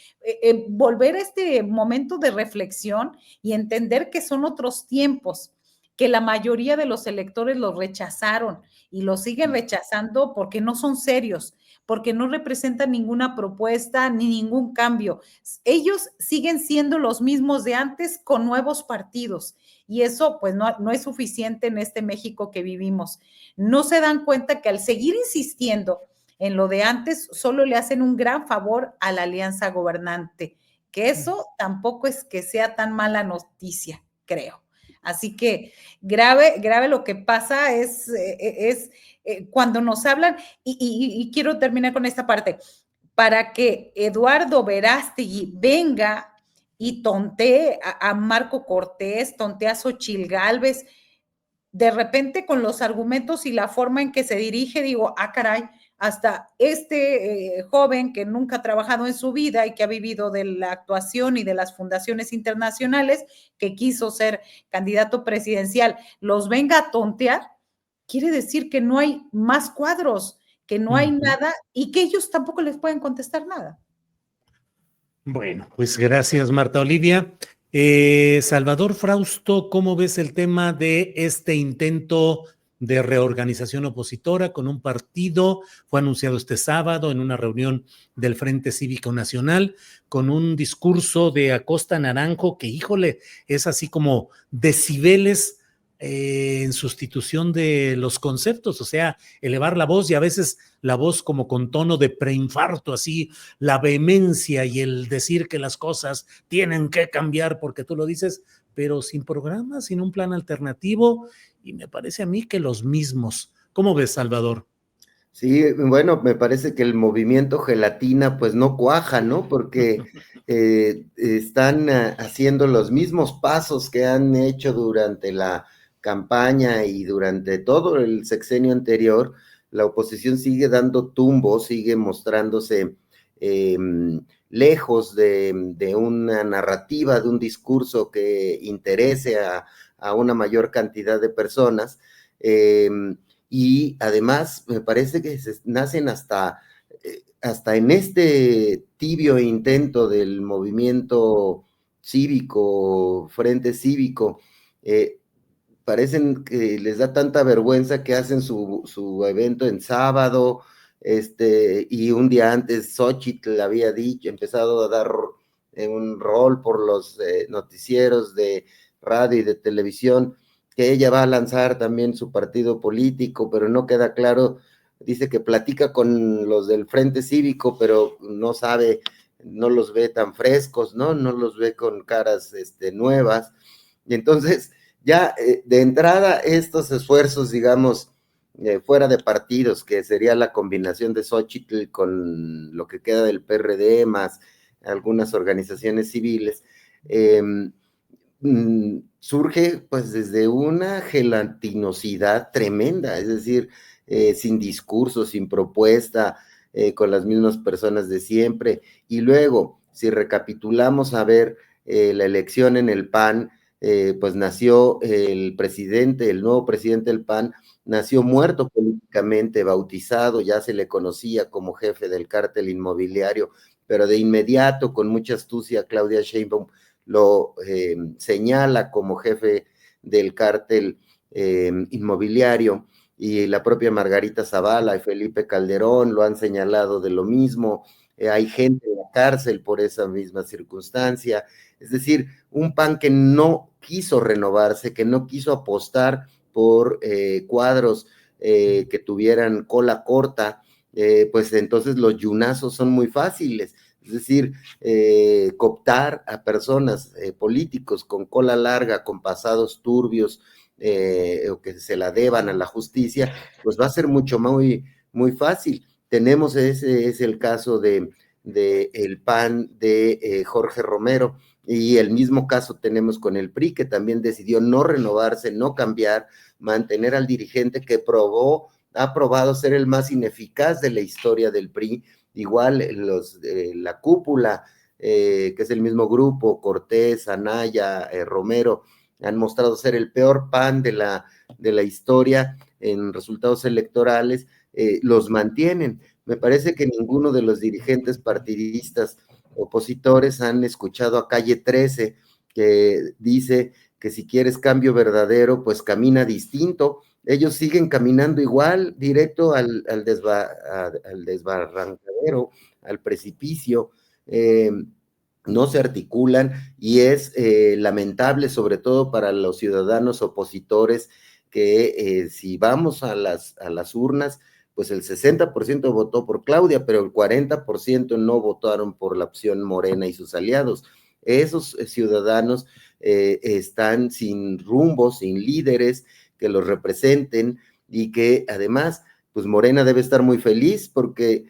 volver a este momento de reflexión y entender que son otros tiempos, que la mayoría de los electores los rechazaron y los siguen rechazando porque no son serios, porque no representan ninguna propuesta ni ningún cambio. Ellos siguen siendo los mismos de antes con nuevos partidos, y eso pues no es suficiente en este México que vivimos. No se dan cuenta que al seguir insistiendo en lo de antes solo le hacen un gran favor a la alianza gobernante, que eso tampoco es que sea tan mala noticia, creo. Así que grave lo que pasa es cuando nos hablan, y quiero terminar con esta parte, para que Eduardo Verástegui venga y tontee a Marco Cortés, tontee a Xóchitl Gálvez, de repente con los argumentos y la forma en que se dirige, digo, caray, hasta este joven que nunca ha trabajado en su vida y que ha vivido de la actuación y de las fundaciones internacionales, que quiso ser candidato presidencial, los venga a tontear, quiere decir que no hay más cuadros, que no hay nada y que ellos tampoco les pueden contestar nada. Bueno, pues gracias, Marta Olivia. Salvador Frausto, ¿cómo ves el tema de este intento de reorganización opositora con un partido. Fue anunciado este sábado en una reunión del Frente Cívico Nacional con un discurso de Acosta Naranjo que, híjole, es así como decibeles en sustitución de los conceptos, o sea, elevar la voz y a veces la voz como con tono de preinfarto, así, la vehemencia y el decir que las cosas tienen que cambiar porque tú lo dices, pero sin programa, sin un plan alternativo, y me parece a mí que los mismos. ¿Cómo ves, Salvador? Sí, bueno, me parece que el movimiento gelatina pues no cuaja, ¿no? Porque están haciendo los mismos pasos que han hecho durante la campaña y durante todo el sexenio anterior. La oposición sigue dando tumbos, sigue mostrándose eh, lejos de una narrativa, de un discurso que interese a una mayor cantidad de personas. Y además me parece que nacen hasta en este tibio intento del movimiento cívico, Frente Cívico, parecen que les da tanta vergüenza que hacen su evento en sábado, y un día antes Xochitl había dicho, empezado a dar un rol por los noticieros de radio y de televisión, que ella va a lanzar también su partido político, pero no queda claro, dice que platica con los del Frente Cívico, pero no sabe, no los ve tan frescos, ¿no? No los ve con caras nuevas, y entonces ya de entrada estos esfuerzos, digamos, fuera de partidos, que sería la combinación de Xochitl con lo que queda del PRD, más algunas organizaciones civiles, surge pues desde una gelatinosidad tremenda, es decir, sin discurso, sin propuesta, con las mismas personas de siempre. Y luego, si recapitulamos a ver la elección en el PAN, pues nació el presidente, el nuevo presidente del PAN, nació muerto políticamente, bautizado, ya se le conocía como jefe del cártel inmobiliario, pero de inmediato, con mucha astucia, Claudia Sheinbaum lo señala como jefe del cártel inmobiliario, y la propia Margarita Zavala y Felipe Calderón lo han señalado de lo mismo. Hay gente en la cárcel por esa misma circunstancia. Es decir, un PAN que no quiso renovarse, que no quiso apostar por cuadros que tuvieran cola corta, pues entonces los yunazos son muy fáciles. Es decir, cooptar a personas, políticos con cola larga, con pasados turbios, o que se la deban a la justicia, pues va a ser muy, muy fácil. Tenemos ese es el caso de el PAN de Jorge Romero, y el mismo caso tenemos con el PRI, que también decidió no renovarse, no cambiar, mantener al dirigente que ha probado ser el más ineficaz de la historia del PRI. Igual la cúpula, que es el mismo grupo, Cortés, Anaya, Romero, han mostrado ser el peor PAN de la historia en resultados electorales, los mantienen. Me parece que ninguno de los dirigentes partidistas opositores han escuchado a Calle 13, que dice que si quieres cambio verdadero, pues camina distinto. Ellos siguen caminando igual, directo al desbarrancadero, al precipicio. No se articulan, y es lamentable, sobre todo para los ciudadanos opositores, que si vamos a las urnas, pues el 60% votó por Claudia, pero el 40% no votaron por la opción Morena y sus aliados. Esos ciudadanos están sin rumbo, sin líderes que los representen, y que además, pues Morena debe estar muy feliz, porque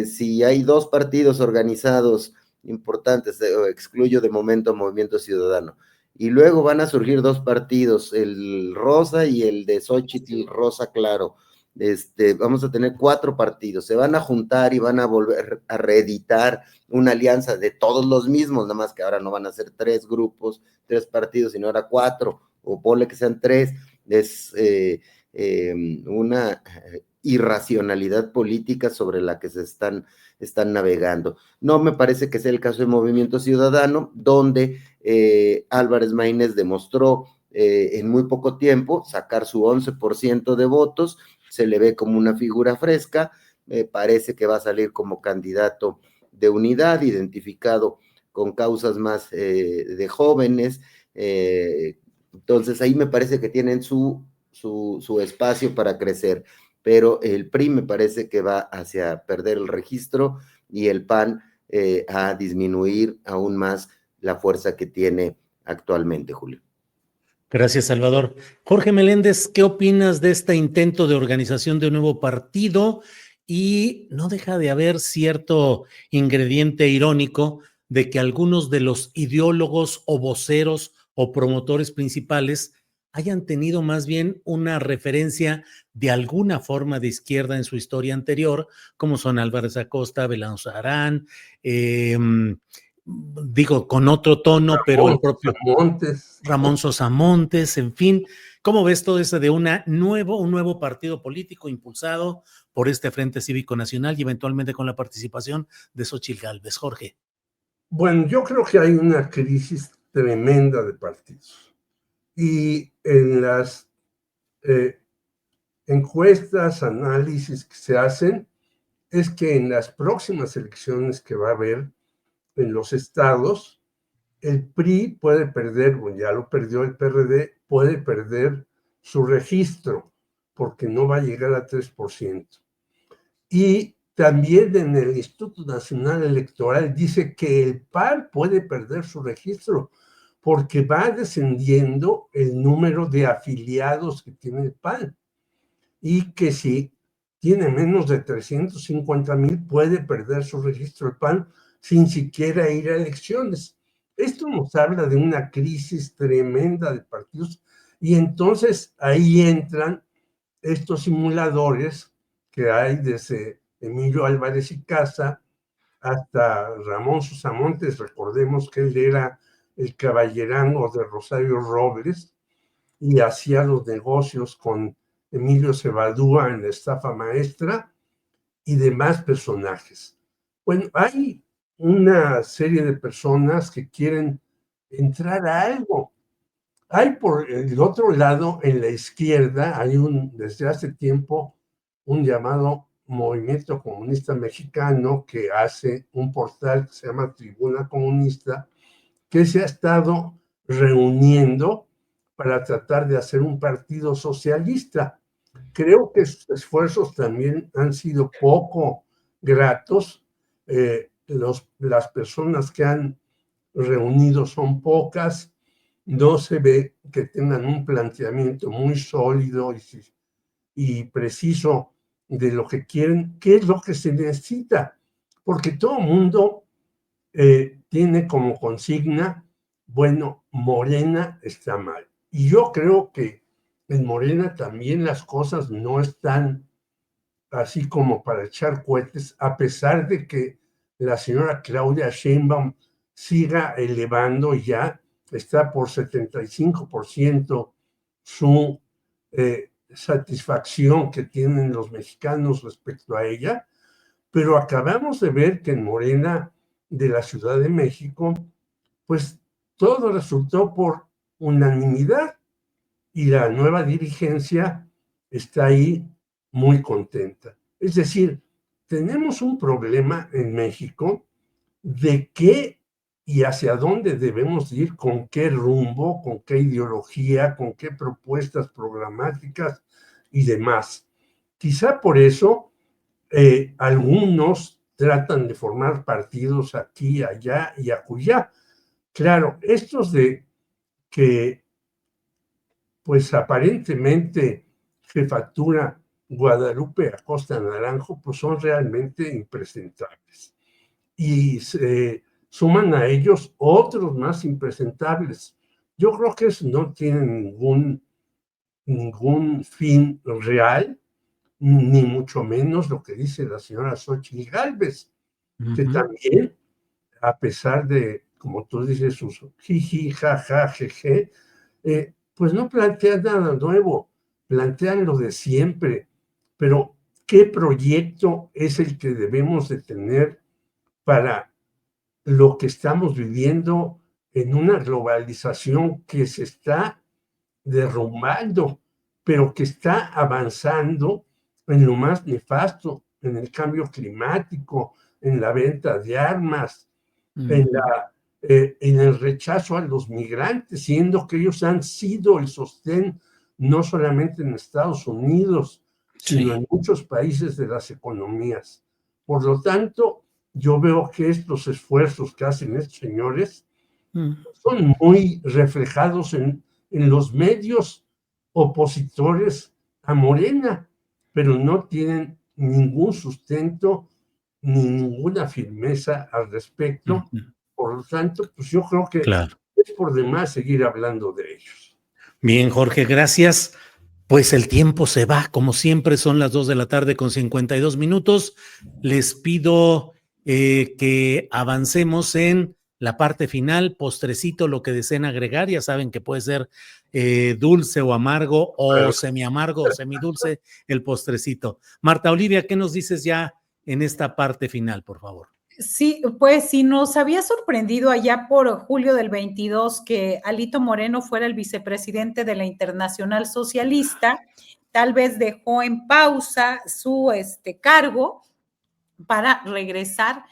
si hay dos partidos organizados importantes, excluyo de momento Movimiento Ciudadano, y luego van a surgir dos partidos, el Rosa y el de Xochitl Rosa Claro. Vamos a tener 4 partidos, se van a juntar y van a volver a reeditar una alianza de todos los mismos, nada más que ahora no van a ser 3 grupos, 3 partidos, sino ahora 4, o ponle que sean 3. Es una irracionalidad política sobre la que se están navegando. No me parece que sea el caso de Movimiento Ciudadano, donde Álvarez Maínez demostró en muy poco tiempo sacar su 11% de votos, se le ve como una figura fresca, parece que va a salir como candidato de unidad, identificado con causas más de jóvenes, entonces ahí me parece que tienen su espacio para crecer, pero el PRI me parece que va hacia perder el registro y el PAN a disminuir aún más la fuerza que tiene actualmente, Julio. Gracias, Salvador. Jorge Meléndez, ¿qué opinas de este intento de organización de un nuevo partido? Y no deja de haber cierto ingrediente irónico de que algunos de los ideólogos o voceros o promotores principales hayan tenido más bien una referencia de alguna forma de izquierda en su historia anterior, como son Álvarez Acosta, Belanzo Arán, digo con otro tono, pero el propio Ramón Sosamontes, en fin. ¿Cómo ves todo eso de un nuevo partido político impulsado por este Frente Cívico Nacional y eventualmente con la participación de Xóchitl Gálvez? Jorge. Bueno, yo creo que hay una crisis tremenda de partidos. Y en las encuestas, análisis que se hacen, es que en las próximas elecciones que va a haber en los estados, el PRI puede perder, bueno, ya lo perdió el PRD, puede perder su registro, porque no va a llegar a 3%. Y también en el Instituto Nacional Electoral dice que el PAN puede perder su registro, porque va descendiendo el número de afiliados que tiene el PAN. Y que si tiene menos de 350,000, puede perder su registro el PAN sin siquiera ir a elecciones. Esto nos habla de una crisis tremenda de partidos, y entonces ahí entran estos simuladores que hay desde Emilio Álvarez y Casa hasta Ramón Sosamontes. Recordemos que él era el caballerango de Rosario Robles y hacía los negocios con Emilio Cebadúa en la estafa maestra y demás personajes. Bueno, hay una serie de personas que quieren entrar a algo. Hay por el otro lado, en la izquierda, hay desde hace tiempo un llamado Movimiento Comunista Mexicano que hace un portal que se llama Tribuna Comunista, que se ha estado reuniendo para tratar de hacer un partido socialista. Creo que sus esfuerzos también han sido poco gratos. Las personas que han reunido son pocas, no se ve que tengan un planteamiento muy sólido y preciso de lo que quieren, qué es lo que se necesita, porque todo el mundo tiene como consigna, bueno, Morena está mal. Y yo creo que en Morena también las cosas no están así como para echar cohetes, a pesar de que la señora Claudia Sheinbaum siga elevando, ya está por 75% su satisfacción que tienen los mexicanos respecto a ella, pero acabamos de ver que en Morena de la Ciudad de México, pues todo resultó por unanimidad y la nueva dirigencia está ahí muy contenta. Es decir, tenemos un problema en México de qué y hacia dónde debemos ir, con qué rumbo, con qué ideología, con qué propuestas programáticas y demás. Quizá por eso algunos tratan de formar partidos aquí, allá y acullá. Claro, estos de que pues aparentemente jefatura Guadalupe Acosta Naranjo, pues son realmente impresentables. Y se suman a ellos otros más impresentables. Yo creo que eso no tiene ningún fin real, ni mucho menos lo que dice la señora Xóchitl Gálvez, que también, a pesar de, como tú dices, sus jiji, jaja, jeje, pues no plantean nada nuevo, plantean lo de siempre, pero ¿qué proyecto es el que debemos de tener para lo que estamos viviendo en una globalización que se está derrumbando, pero que está avanzando en lo más nefasto, en el cambio climático, en la venta de armas, en el rechazo a los migrantes, siendo que ellos han sido el sostén no solamente en Estados Unidos, sino en muchos países de las economías. Por lo tanto, yo veo que estos esfuerzos que hacen estos señores son muy reflejados en los medios opositores a Morena, pero no tienen ningún sustento ni ninguna firmeza al respecto. Por lo tanto, pues yo creo que es por demás seguir hablando de ellos. Bien, Jorge, gracias. Pues el tiempo se va, como siempre, son las 2:52 p.m. Les pido que avancemos en la parte final, postrecito, lo que deseen agregar. Ya saben que puede ser dulce o amargo, o semiamargo o semidulce, el postrecito. Marta Olivia, ¿qué nos dices ya en esta parte final, por favor? Sí, pues si nos había sorprendido allá por julio del 22 que Alito Moreno fuera el vicepresidente de la Internacional Socialista, tal vez dejó en pausa su cargo para regresar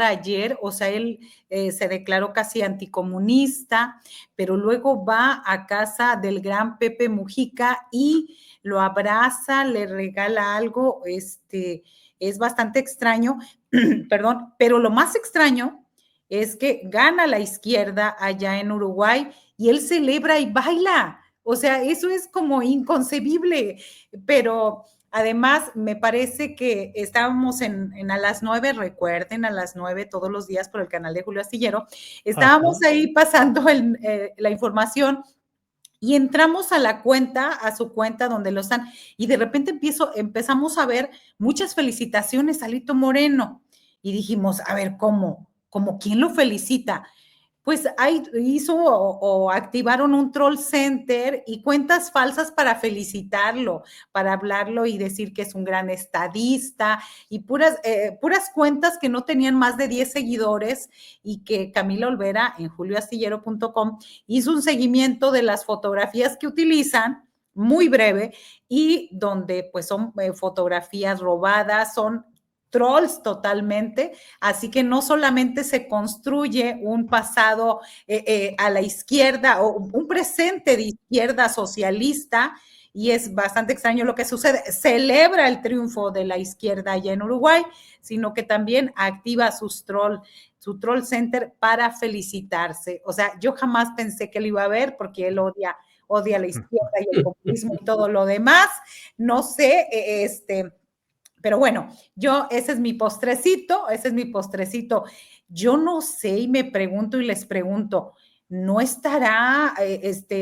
ayer. O sea, él se declaró casi anticomunista, pero luego va a casa del gran Pepe Mujica y lo abraza, le regala algo, es bastante extraño, perdón, pero lo más extraño es que gana la izquierda allá en Uruguay y él celebra y baila. O sea, eso es como inconcebible, pero además me parece que estábamos en a las 9, recuerden, a las 9 todos los días por el canal de Julio Astillero, estábamos ahí pasando la información y entramos a su cuenta donde lo están, y de repente empezamos a ver muchas felicitaciones a Alito Moreno, y dijimos, a ver, ¿cómo quién lo felicita? Pues ahí activaron un troll center y cuentas falsas para felicitarlo, para hablarlo y decir que es un gran estadista, y puras cuentas que no tenían más de 10 seguidores, y que Camila Olvera en julioastillero.com hizo un seguimiento de las fotografías que utilizan, muy breve, y donde pues son fotografías robadas, son trolls totalmente, así que no solamente se construye un pasado a la izquierda o un presente de izquierda socialista, y es bastante extraño lo que sucede, celebra el triunfo de la izquierda allá en Uruguay, sino que también activa su troll center para felicitarse. O sea, yo jamás pensé que lo iba a ver, porque él odia la izquierda y el populismo y todo lo demás. No sé, pero bueno, ese es mi postrecito. Yo no sé, y me pregunto y les pregunto, ¿no estará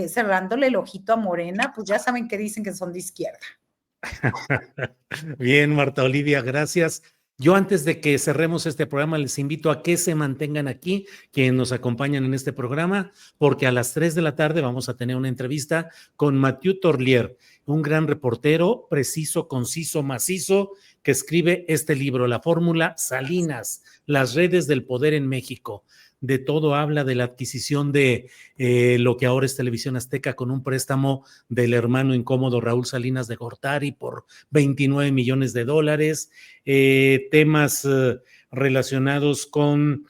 cerrándole el ojito a Morena? Pues ya saben que dicen que son de izquierda. Bien, Marta Olivia, gracias. Yo, antes de que cerremos este programa, les invito a que se mantengan aquí, quienes nos acompañan en este programa, porque a las 3 de la tarde vamos a tener una entrevista con Mathieu Torlier, un gran reportero, preciso, conciso, macizo, que escribe este libro, La Fórmula Salinas, las redes del poder en México. De todo habla, de la adquisición de lo que ahora es Televisión Azteca, con un préstamo del hermano incómodo Raúl Salinas de Gortari por $29 millones, temas relacionados con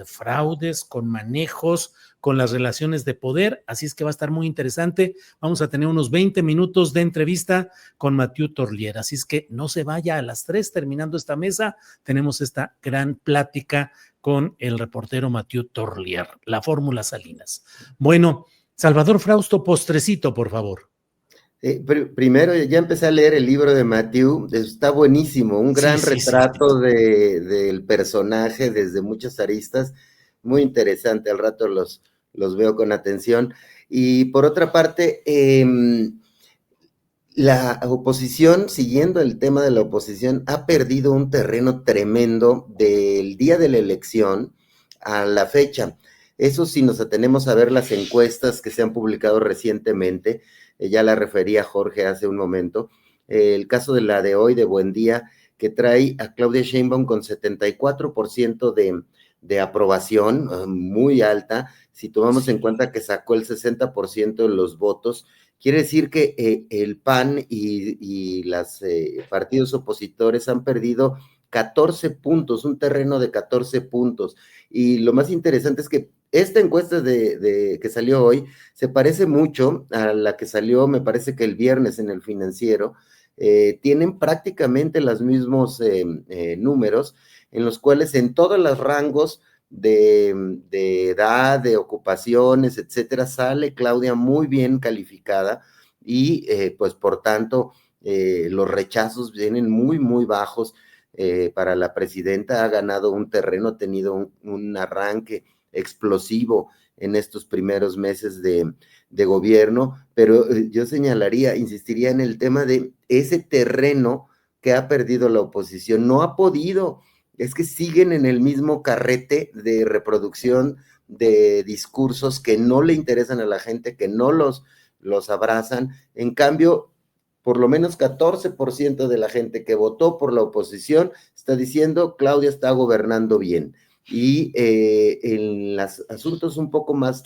fraudes, con manejos, con las relaciones de poder. Así es que va a estar muy interesante. Vamos a tener unos 20 minutos de entrevista con Mathieu Torlier. Así es que no se vaya. A las 3, terminando esta mesa, tenemos esta gran plática con el reportero Mathieu Torlier, La Fórmula Salinas. Bueno, Salvador Frausto, postrecito, por favor. Primero, ya empecé a leer el libro de Mathieu, está buenísimo, un gran retrato del personaje desde muchas aristas, muy interesante, al rato los veo con atención. Y por otra parte, la oposición, siguiendo el tema de la oposición, ha perdido un terreno tremendo del día de la elección a la fecha. Eso sí, nos atenemos a ver las encuestas que se han publicado recientemente, ya la refería Jorge hace un momento, el caso de la de hoy, de Buen Día, que trae a Claudia Sheinbaum con 74% de aprobación, muy alta, si tomamos en cuenta que sacó el 60% de los votos, quiere decir que el PAN y los partidos opositores han perdido 14 puntos, un terreno de 14 puntos. Y lo más interesante es que esta encuesta que salió hoy se parece mucho a la que salió, me parece que el viernes en el Financiero. Tienen prácticamente los mismos números, en los cuales en todos los rangos de edad, de ocupaciones, etcétera, sale Claudia muy bien calificada y pues por tanto los rechazos vienen muy, muy bajos para la presidenta. Ha ganado un terreno, ha tenido un arranque explosivo en estos primeros meses de gobierno, pero yo señalaría, insistiría en el tema de ese terreno que ha perdido la oposición. No ha podido, es que siguen en el mismo carrete de reproducción de discursos que no le interesan a la gente, que no los abrazan. En cambio, por lo menos 14% de la gente que votó por la oposición está diciendo Claudia está gobernando bien. Y en los asuntos un poco más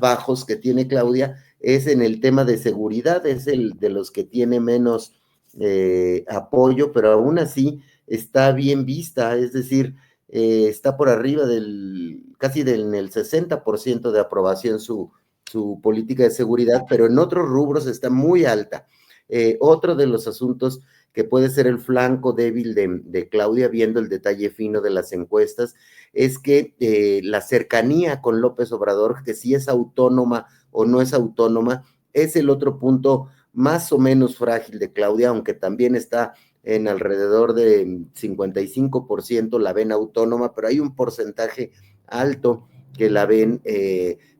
bajos que tiene Claudia es en el tema de seguridad, es el de los que tiene menos apoyo, pero aún así está bien vista, es decir, está por arriba casi en el 60% de aprobación su política de seguridad, pero en otros rubros está muy alta. Otro de los asuntos que puede ser el flanco débil de Claudia, viendo el detalle fino de las encuestas, es que la cercanía con López Obrador, que si es autónoma o no es autónoma, es el otro punto más o menos frágil de Claudia, aunque también está en alrededor de 55% la ven autónoma, pero hay un porcentaje alto que la ven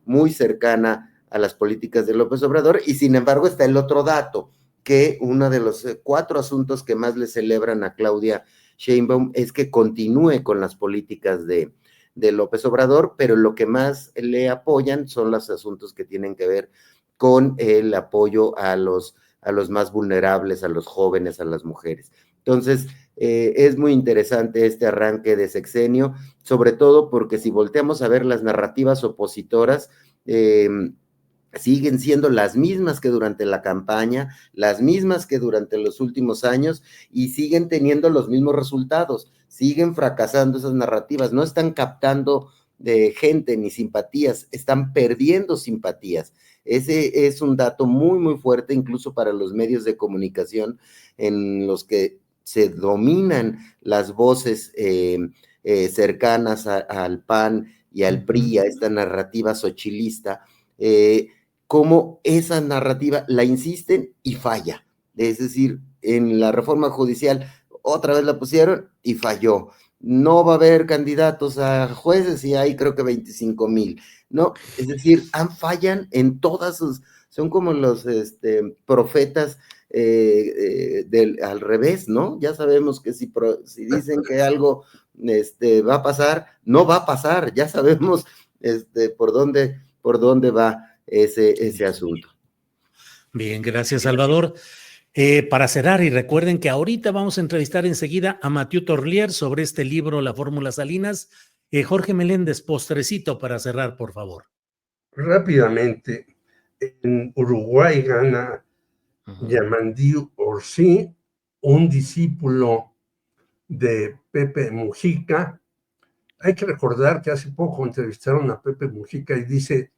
muy cercana a las políticas de López Obrador, y sin embargo está el otro dato, que uno de los 4 asuntos que más le celebran a Claudia Sheinbaum es que continúe con las políticas de López Obrador, pero lo que más le apoyan son los asuntos que tienen que ver con el apoyo a los más vulnerables, a los jóvenes, a las mujeres. Entonces, es muy interesante este arranque de sexenio, sobre todo porque si volteamos a ver las narrativas opositoras, siguen siendo las mismas que durante la campaña, las mismas que durante los últimos años, y siguen teniendo los mismos resultados, siguen fracasando esas narrativas, no están captando de gente ni simpatías, están perdiendo simpatías. Ese es un dato muy, muy fuerte, incluso para los medios de comunicación, en los que se dominan las voces cercanas al PAN y al PRI, a esta narrativa xochilista, cómo esa narrativa la insisten y falla. Es decir, en la reforma judicial otra vez la pusieron y falló. No va a haber candidatos a jueces y hay creo que 25,000. No, es decir, fallan en todas sus, son como los profetas al revés, ¿no? Ya sabemos que si dicen que algo va a pasar, no va a pasar, ya sabemos por dónde va ese asunto. Bien, gracias, Salvador. Para cerrar, y recuerden que ahorita vamos a entrevistar enseguida a Mathieu Torlier sobre este libro, La Fórmula Salinas. Jorge Meléndez, postrecito para cerrar, por favor. Rápidamente, en Uruguay gana Yamandí Orsi, un discípulo de Pepe Mujica. Hay que recordar que hace poco entrevistaron a Pepe Mujica y dice,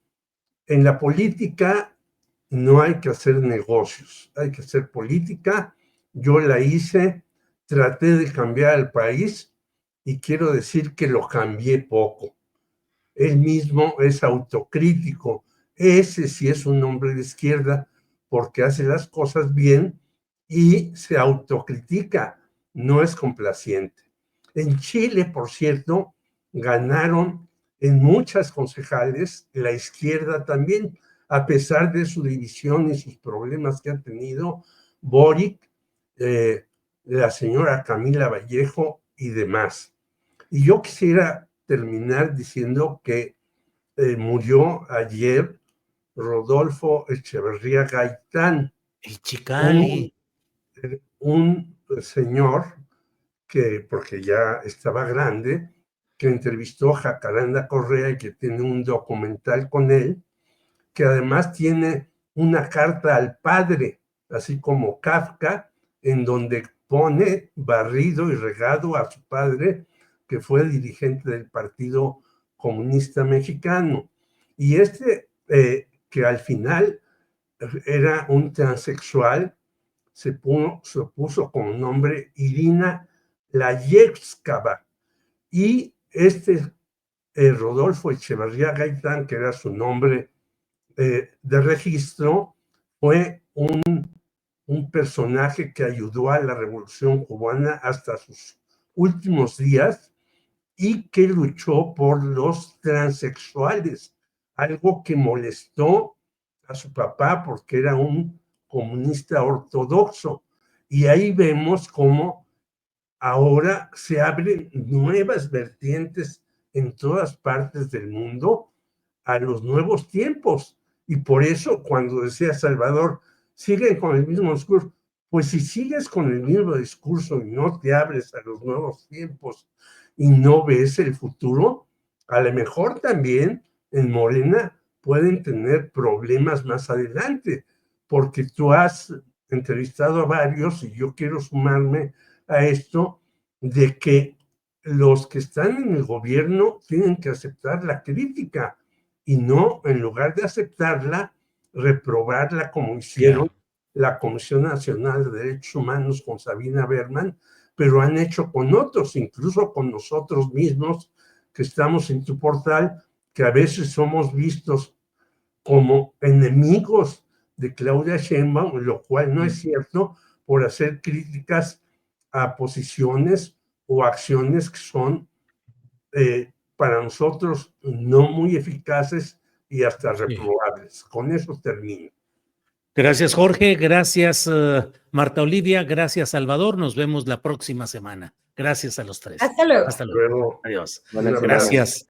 en la política no hay que hacer negocios, hay que hacer política. Yo la hice, traté de cambiar el país y quiero decir que lo cambié poco. Él mismo es autocrítico. Ese sí es un hombre de izquierda porque hace las cosas bien y se autocritica, no es complaciente. En Chile, por cierto, ganaron en muchas concejales, la izquierda también, a pesar de su división y sus problemas que ha tenido Boric, la señora Camila Vallejo y demás. Y yo quisiera terminar diciendo que murió ayer Rodolfo Echeverría Gaitán, el Chicali, un señor que, porque ya estaba grande, que entrevistó Jacaranda Correa y que tiene un documental con él, que además tiene una carta al padre, así como Kafka, en donde pone barrido y regado a su padre, que fue dirigente del Partido Comunista Mexicano. Y que al final era un transexual, se puso como nombre Irina Layevskaya. Y Rodolfo Echeverría Gaitán, que era su nombre de registro, fue un personaje que ayudó a la Revolución Cubana hasta sus últimos días y que luchó por los transexuales, algo que molestó a su papá porque era un comunista ortodoxo. Y ahí vemos cómo ahora se abren nuevas vertientes en todas partes del mundo a los nuevos tiempos. Y por eso, cuando decía Salvador, siguen con el mismo discurso, pues si sigues con el mismo discurso y no te abres a los nuevos tiempos y no ves el futuro, a lo mejor también en Morena pueden tener problemas más adelante, porque tú has entrevistado a varios, y yo quiero sumarme a esto, de que los que están en el gobierno tienen que aceptar la crítica y no, en lugar de aceptarla, reprobarla como hicieron la Comisión Nacional de Derechos Humanos con Sabina Berman, pero han hecho con otros, incluso con nosotros mismos que estamos en tu portal, que a veces somos vistos como enemigos de Claudia Sheinbaum, lo cual no es cierto, por hacer críticas a posiciones o acciones que son para nosotros no muy eficaces y hasta reprobables. Con eso termino. Gracias, Jorge. Gracias, Marta Olivia. Gracias, Salvador. Nos vemos la próxima semana. Gracias a los tres. Hasta luego. Hasta luego. Adiós. Buenas Gracias.